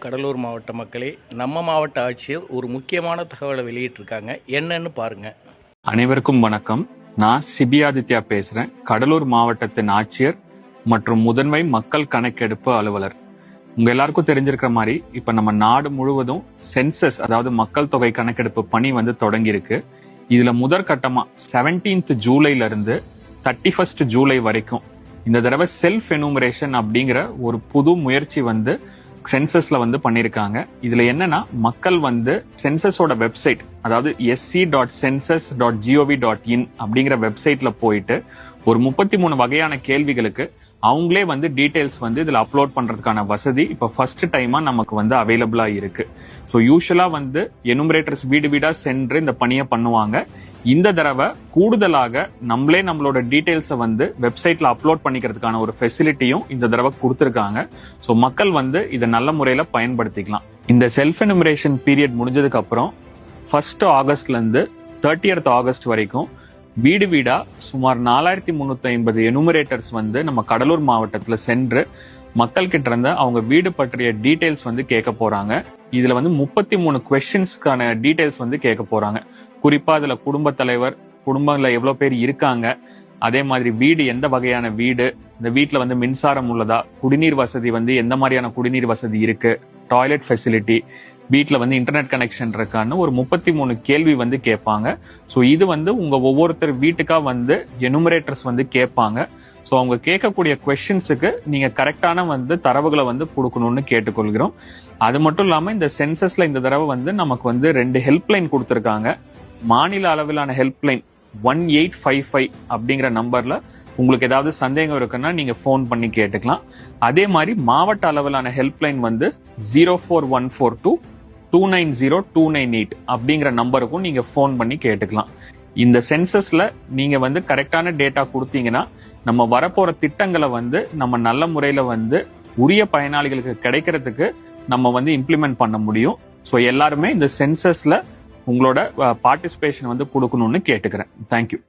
கடலூர் மாவட்ட மக்களே, நம்ம மாவட்ட ஆட்சியர் ஒரு முக்கியமான தகவலை வெளியிட்டிருக்காங்க. என்னன்னு பாருங்க. அனைவருக்கும் வணக்கம். நான் சிபியாதித்யா பேசுறேன். கடலூர் மாவட்டத்தின் ஆட்சியர் மற்றும் முதன்மை மக்கள் கணக்கெடுப்பு அலுவலர். உங்க எல்லாருக்கும் தெரிஞ்சிருக்கிற மாதிரி இப்ப நம்ம நாடு முழுவதும் சென்சஸ், அதாவது மக்கள் தொகை கணக்கெடுப்பு பணி தொடங்கி இருக்கு. இதுல முதற்கட்டமா 17th ஜூலைல இருந்து 31st ஜூலை வரைக்கும் இந்த தடவை செல்ஃப் எனுமரேஷன் அப்படிங்கிற ஒரு புது முயற்சி சென்சஸ்ல பண்ணிருக்காங்க. இதுல என்னன்னா, மக்கள் சென்சஸோட வெப்சைட், அதாவது sc.census.gov.in அப்படிங்கிற வெப்சைட்ல போயிட்டு ஒரு 33 வகையான கேள்விகளுக்கு அவங்களே டீடைல்ஸ் இதுல அப்லோட் பண்றதுக்கான வசதி இப்ப ஃபர்ஸ்ட் டைமா நமக்கு அவைலபிளா இருக்கு. ஸோ யூஸ்வலா எனுமரேட்டர்ஸ் வீடு வீடா சென்று இந்த பணியை பண்ணுவாங்க. இந்த தடவை கூடுதலாக நம்மளோட டீடைல்ஸை வெப்சைட்ல அப்லோட் பண்ணிக்கிறதுக்கான ஒரு ஃபெசிலிட்டியும் இந்த தடவை கொடுத்திருக்காங்க. ஸோ மக்கள் இதை நல்ல முறையில பயன்படுத்திக்கலாம். இந்த செல்ஃப் எனுமரேஷன் பீரியட் முடிஞ்சதுக்கு அப்புறம் 1st ஆகஸ்ட்ல இருந்து 30th ஆகஸ்ட் வரைக்கும் வீடு வீடா சுமார் 4350 எனுமரேட்டர்ஸ் நம்ம கடலூர் மாவட்டத்துல சென்று மக்கள் கிட்ட இருந்து அவங்க வீடு பற்றிய டீடைல்ஸ் கேட்க போறாங்க. இதுல 33 கொஸ்டின்ஸ்க்கான டீடைல்ஸ் கேட்க போறாங்க. குறிப்பா அதுல குடும்ப தலைவர், குடும்பங்கள்ல எவ்வளவு பேர் இருக்காங்க, அதே மாதிரி வீடு எந்த வகையான வீடு, இந்த வீட்டுல மின்சாரம் உள்ளதா, குடிநீர் வசதி எந்த மாதிரியான குடிநீர் வசதி இருக்கு, டாய்லெட் ஃபெசிலிட்டி, வீட்டுல இன்டர்நெட் கனெக்ஷன் இருக்கான்னு ஒரு 33 கேள்வி கேட்பாங்க. ஸோ இது உங்க ஒவ்வொருத்தர் வீட்டுக்கா எனுமரேட்டர்ஸ் கேட்பாங்க. ஸோ அவங்க கேட்கக்கூடிய கொஸ்டின்ஸுக்கு நீங்க கரெக்டான தரவுகளை கொடுக்கணும்னு கேட்டுக்கொள்கிறோம். அது மட்டும் இல்லாம இந்த சென்சஸ்ல இந்த தடவை நமக்கு 2 ஹெல்ப்லைன் கொடுத்திருக்காங்க. மாநில அளவிலான ஹெல்ப்லைன் 1855 அப்படிங்கிற நம்பர்ல உங்களுக்கு ஏதாவது சந்தேகம் இருக்குன்னா நீங்க போன் பண்ணி கேட்டுக்கலாம். அதே மாதிரி மாவட்ட அளவிலான ஹெல்ப்லைன் 04142290298 அப்படிங்கிற நம்பருக்கும் நீங்க போன் பண்ணி கேட்டுக்கலாம். இந்த சென்சஸ்ல நீங்க கரெக்டான டேட்டா கொடுத்தீங்கன்னா நம்ம வரப்போற திட்டங்களை நம்ம நல்ல முறையில உரிய பயனாளிகளுக்கு கிடைக்கிறதுக்கு நம்ம இம்ப்ளிமெண்ட் பண்ண முடியும். ஸோ எல்லாருமே இந்த சென்சஸ்ல உங்களோட பார்ட்டிசிபேஷன் கொடுக்கணும்னு கேட்டுக்கிறேன். தேங்க்யூ.